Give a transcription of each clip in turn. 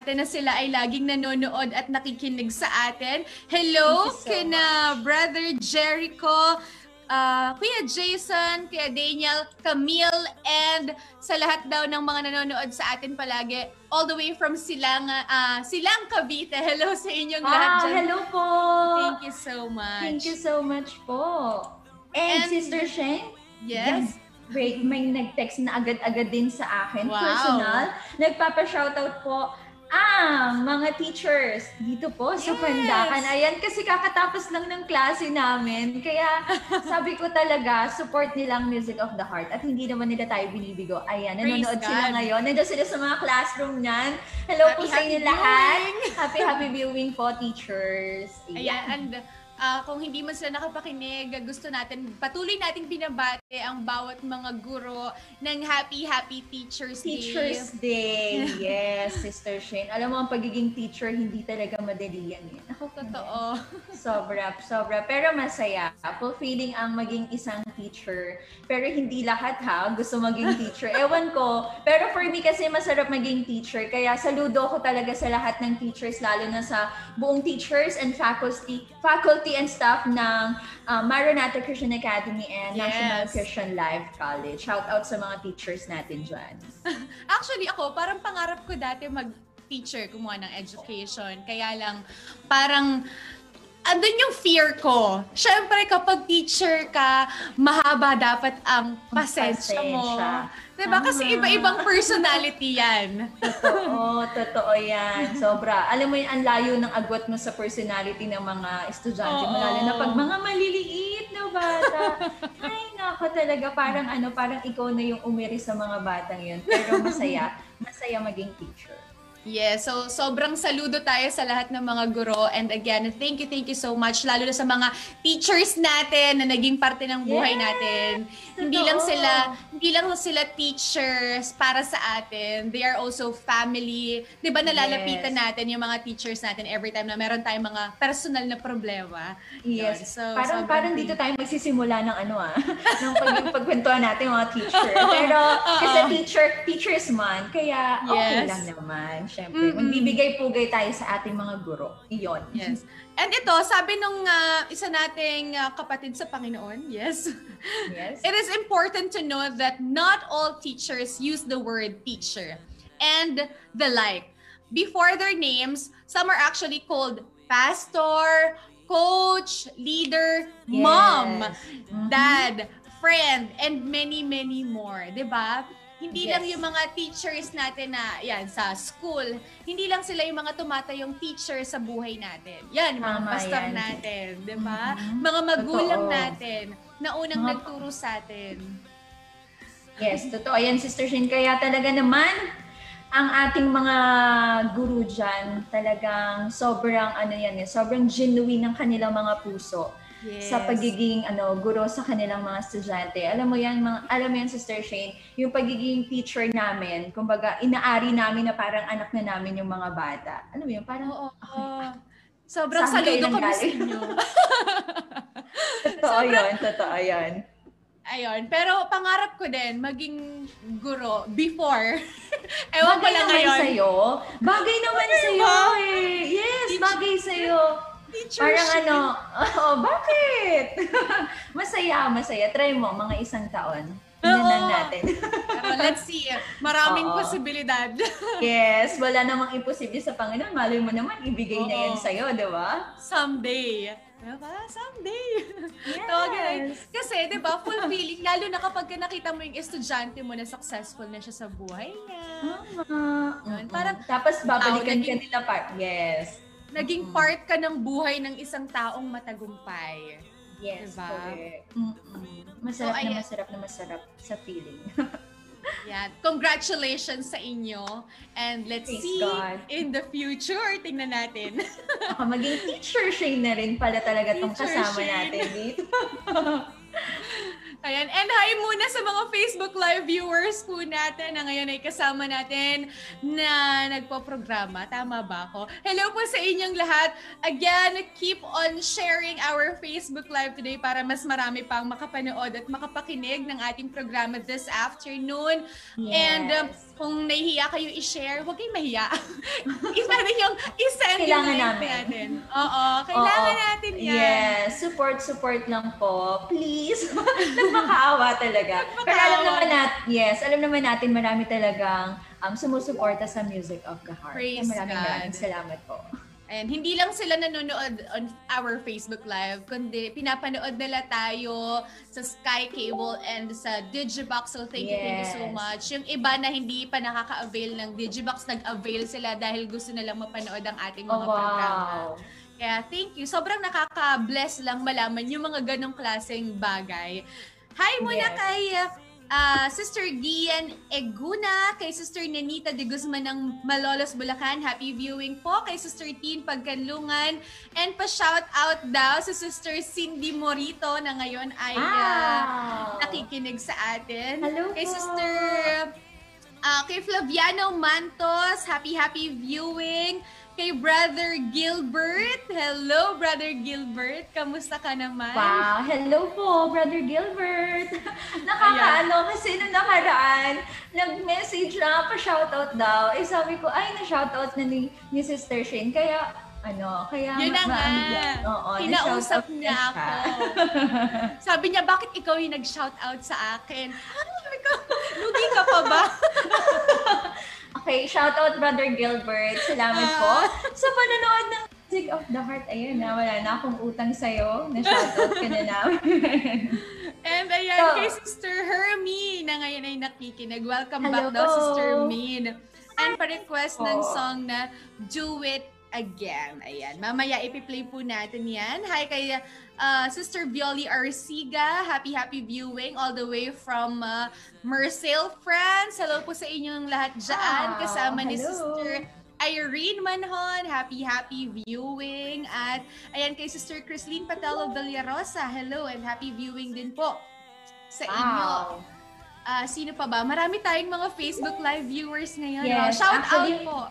natin na sila ay laging nanonood at nakikinig sa atin. Hello kina Brother Jericho, Kuya Jason, Kuya Daniel, Camille, and sa lahat daw ng mga nanonood sa atin palagi, all the way from Silang Cavite. Hello sa inyong lahat dyan. Hello po! Thank you so much. Thank you so much po. And Sister Shane? Yes? Wait, may nag-text na agad-agad din sa akin. Wow. Personal. Nagpapa-shoutout po mga teachers dito po sa Pandakan. Ayan, kasi kakatapos lang ng klase namin. Kaya sabi ko talaga, support nilang Music of the Heart. At hindi naman nila tayo binibigo. Ayan, nanonood sila ngayon. Nandiyan sila sa mga classroom niyan. Hello po sa inyo lahat. Happy viewing po, teachers. Ayan, and kung hindi man sila nakapakinig, gusto natin, patuloy nating binabate ang bawat mga guro ng Happy Teachers Day. Teachers Day. Yes, Sister Shane. Alam mo, ang pagiging teacher, hindi talaga madali yan. Totoo. Sobra. Pero masaya. Fulfilling ang maging isang teacher. Pero hindi lahat gusto maging teacher. Ewan ko. Pero for me kasi masarap maging teacher. Kaya saludo ko talaga sa lahat ng teachers, lalo na sa buong teachers and faculty and staff ng Maranatha Christian Academy and National Christian Life College. Shout out sa mga teachers natin dyan. Actually ako, parang pangarap ko dati mag-teacher, kumuha ng education. Kaya lang, parang andun yung fear ko. Siyempre, kapag teacher ka, mahaba dapat ang pasensya mo. Diba? Kasi iba-ibang personality yan. Totoo yan. Sobra. Alam mo yun, ang layo ng agwat mo sa personality ng mga estudyante. Lalo na pag mga maliliit na bata. Ay, nako talaga. Parang ikaw na yung umiri sa mga batang yun. Pero masaya maging teacher. Yes, so sobrang saludo tayo sa lahat ng mga guro, and again, thank you so much, lalo na sa mga teachers natin na naging parte ng buhay natin. Hindi lang sila teachers para sa atin, they are also family. 'Di ba nalalapitan natin yung mga teachers natin every time na meron tayong mga personal na problema. Yes. So, parang dito tayo magsisimula ng ng pagkwentuhan natin mga teacher. Pero kasi teachers man, kaya okay lang naman. Siyempre, magbibigay-pugay tayo sa ating mga guro. Iyon. Yes. And ito, sabi nung isa nating kapatid sa Panginoon, yes. It is important to know that not all teachers use the word teacher and the like. Before their names, some are actually called pastor, coach, leader, mom, dad, friend, and many more. 'Di ba? Hindi lang yung mga teachers natin na, sa school, hindi lang sila yung mga tumatayong teacher sa buhay natin. Yan, yung mga pastor natin, di ba? Mga magulang natin na unang nagturo sa atin. Yes, totoo. Yan, Sister Shane. Kaya talaga naman, ang ating mga guru dyan, talagang sobrang genuine ng kanilang mga puso. Sa pagiging guro sa kanilang mga estudyante. Alam mo yan, Sister Shane, yung pagiging teacher namin, kumbaga inaari namin na parang anak na namin yung mga bata. Alam mo yun, parang sobrang saludo kami sa inyo. Totoo yun. Ayun, pero pangarap ko din maging guro before. Ewan ko lang ngayon. Bagay naman sa'yo eh. Yes, bagay sa'yo. Parang bakit? Masaya. Try mo, mga 1 taon. Tingnan natin. Pero let's see. Maraming posibilidad. Yes, wala namang imposible sa Panginoon. Malay mo naman, ibigay na yan sa'yo, di ba? Someday. Diba? Someday. Yes. Kasi, di ba, fulfilling, lalo na kapag nakita mo yung estudyante mo na successful na siya sa buhay niya. Parang, tapos babalikan ka nila yes. Naging part ka ng buhay ng isang taong matagumpay. Yes, diba? Correct. Masarap sa feeling. Yeah. Congratulations sa inyo. And let's see in the future. Tingnan natin. Maging teacher Shane na rin pala talaga itong kasama natin dito. Ayan. And hi muna sa mga Facebook Live viewers po natin na ngayon ay kasama natin na nagpo-programa. Tama ba ako? Hello po sa inyong lahat. Again, keep on sharing our Facebook Live today para mas marami pang makapanood at makapakinig ng ating programa this afternoon. Yes. And kung nahihiya kayo i-share, huwag kayong mahiya. kailangan namin. Oo, kailangan natin yan. Yes, support lang po. Please. Nagmakaawa talaga. Pero alam naman natin marami talagang sumusuporta sa Music of the Heart. Praise maraming salamat po. And hindi lang sila nanonood on our Facebook Live, kundi pinapanood nila tayo sa Sky Cable and sa Digibox. So thank you so much. Yung iba na hindi pa nakaka-avail ng Digibox, nag-avail sila dahil gusto nilang mapanood ang ating mga programa. Kaya thank you. Sobrang nakaka-bless lang malaman yung mga ganong klaseng bagay. Hi muna kay Sister Gian Eguna, kay Sister Nenita de Guzman ng Malolos, Bulacan. Happy viewing po kay Sister Tin Pagkanlungan. And pa-shout out daw sa Sister Cindy Morito na ngayon ay nakikinig sa atin. Hello kay po. Sister kay Flaviano Mantos, happy viewing. Kay Brother Gilbert. Hello, Brother Gilbert. Kamusta ka naman? Wow. Hello po, Brother Gilbert. Nakakaano kasi nung nakaraan, nag-message na pa-shoutout daw. Eh sabi ko, ay, na-shoutout na ni Sister Shane. Kaya, yun na nga. Kinausap niya ako. Sabi niya, bakit ikaw yung nag-shoutout sa akin? Sabi ko, lugi ka pa ba? Okay, shoutout Brother Gilbert. Salamat po sa panonood ng Music of the Heart. Ayun na, wala na akong utang sa'yo. Na-shoutout ka na namin. And ayan, kay Sister Hermie na ngayon ay nakikinig. Welcome back daw, Sister Min. And pa-request ng song na Do It Again. Ayan, mamaya ipi-play po natin yan. Hi kay Sister Violi Arciga. Happy viewing all the way from Marseille, France. Hello po sa inyong lahat dyan. Kasama ni Sister Irene Manhon. Happy viewing. At ayan kay Sister Chrisline Patelo Villarosa. Hello and happy viewing din po sa inyo. Sino pa ba? Marami tayong mga Facebook Live viewers ngayon. Yes, shout out po.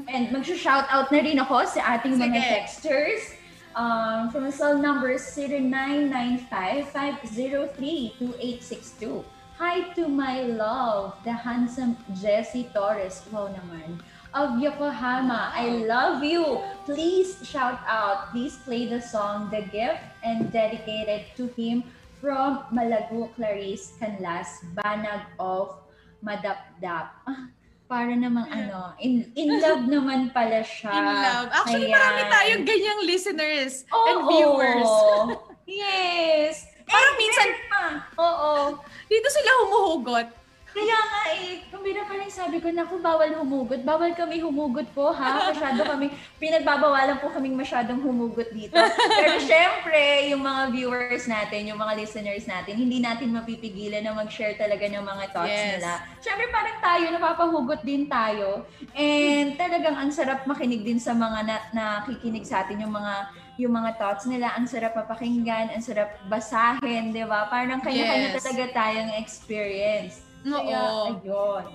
And mag-shoutout na rin ako sa ating mga texters. From cell number 0995-503-2862. Hi to my love, the handsome Jessie Torres. Wow naman. Of Yokohama, I love you. Please shout out. Please play the song The Gift and dedicated to him from Malago Clarice Canlas, Banag of Madapdap. Para namang in love naman pala siya. In love. Actually, marami tayong ganyang listeners and viewers. Yes. Parang minsan, dito sila humuhugot. Kaya nga kumbira pa rin sabi ko, naku, bawal humugot. Bawal kami humugot po, ha? Pinagbabawalan po kaming masyadong humugot dito. Pero syempre, yung mga viewers natin, yung mga listeners natin, hindi natin mapipigilan na mag-share talaga ng mga thoughts nila. Syempre, parang tayo, napapahugot din tayo. And talagang ang sarap makinig din sa mga nakikinig sa atin, yung mga thoughts nila, ang sarap papakinggan, ang sarap basahin, di ba? Parang kanya-kanya talaga tayong experience. Kaya, ayun.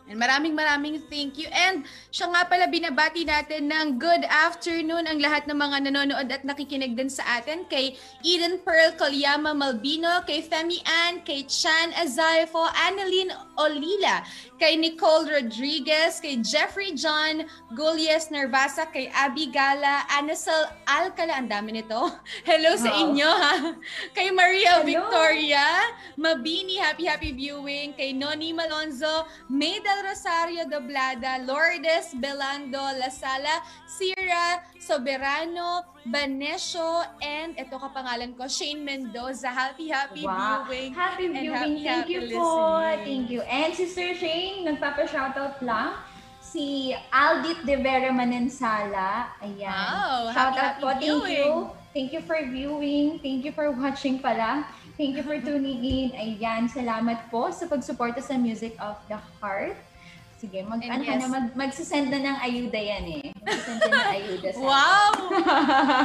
And maraming thank you. And siya nga pala, binabati natin ng good afternoon ang lahat ng mga nanonood at nakikinig din sa atin. Kay Eden Pearl Kolyama Malbino, kay Femi Ann, kay Chan Azaifo, Annalyn Olila, kay Nicole Rodriguez, kay Jeffrey John Golias Nervasa, kay Abby Gala, Anasal Alcala, ang dami nito. Hello sa inyo, ha? Kay Maria Victoria Mabini, happy viewing. Kay Noni Malonzo, Maida Rosario Doblada, Lourdes Belando Lasala, Sira Soberano, Banesio, and ito kapangalan ko, Shane Mendoza. Happy viewing. Happy viewing. Thank you listening. Po. Thank you. And Sister Shane, nagpapa-shoutout lang. Si Aldit de Vera Manensala. Ayan. Wow, Shoutout po. viewing. Thank you. Thank you for viewing. Thank you for watching pala. Thank you for tuning in. Ayan, salamat po sa pagsuporta sa Music of the Heart. Sige, magsisend na ng ayuda yan eh. Magsisend na ng ayuda sa Wow!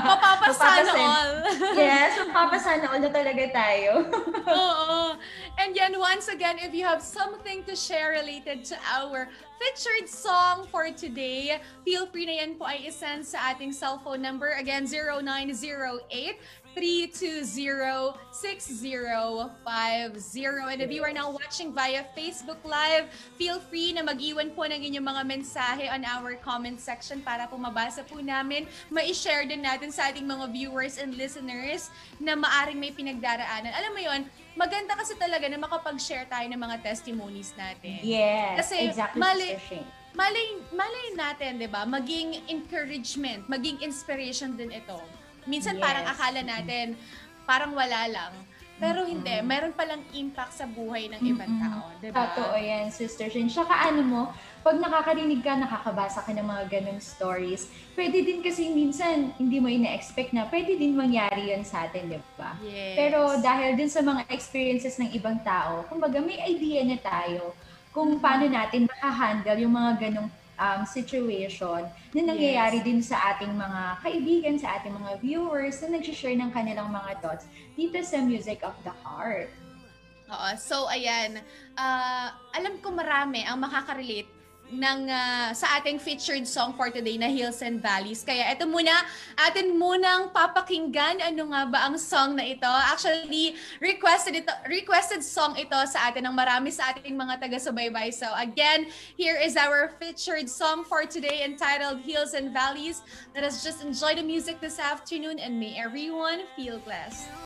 Mapapasana all. Yes, mapapasana all na talaga tayo. Oo. And yan, once again, if you have something to share related to our featured song for today, feel free na yan po ay isend sa ating cellphone number. Again, 0917-320-6050. And if you are now watching via Facebook Live, feel free na mag-iwan po ng inyong mga mensahe on our comment section para po mabasa po namin. Ma-share din natin sa ating mga viewers and listeners na maaring may pinagdaraanan. Alam mo yon, maganda kasi talaga na makapag-share tayo ng mga testimonies natin. Yes, kasi exactly. malay natin, di ba? Maging encouragement, maging inspiration din ito. Minsan parang akala natin, parang wala lang. Pero hindi, meron palang impact sa buhay ng ibang tao, di ba? Totoo yan, Sister Shin. Tsaka ano mo, pag nakakarinig ka, nakakabasa ka ng mga ganong stories, pwede din kasi minsan, hindi mo ina-expect na pwede din mangyari yan sa atin, di ba? Yes. Pero dahil din sa mga experiences ng ibang tao, kumbaga may idea na tayo kung paano natin makahandle yung mga ganong situation na nangyayari din sa ating mga kaibigan, sa ating mga viewers na nag-share ng kanilang mga thoughts dito sa Music of the Heart. Oo. So, ayan. Alam ko marami ang makaka-relate sa ating featured song for today na Hills and Valleys. Kaya ito muna, atin munang papakinggan ano nga ba ang song na ito. Actually, requested song ito sa atin ng marami sa ating mga taga-subaybay. So again, here is our featured song for today entitled Hills and Valleys. Let us just enjoy the music this afternoon and may everyone feel blessed.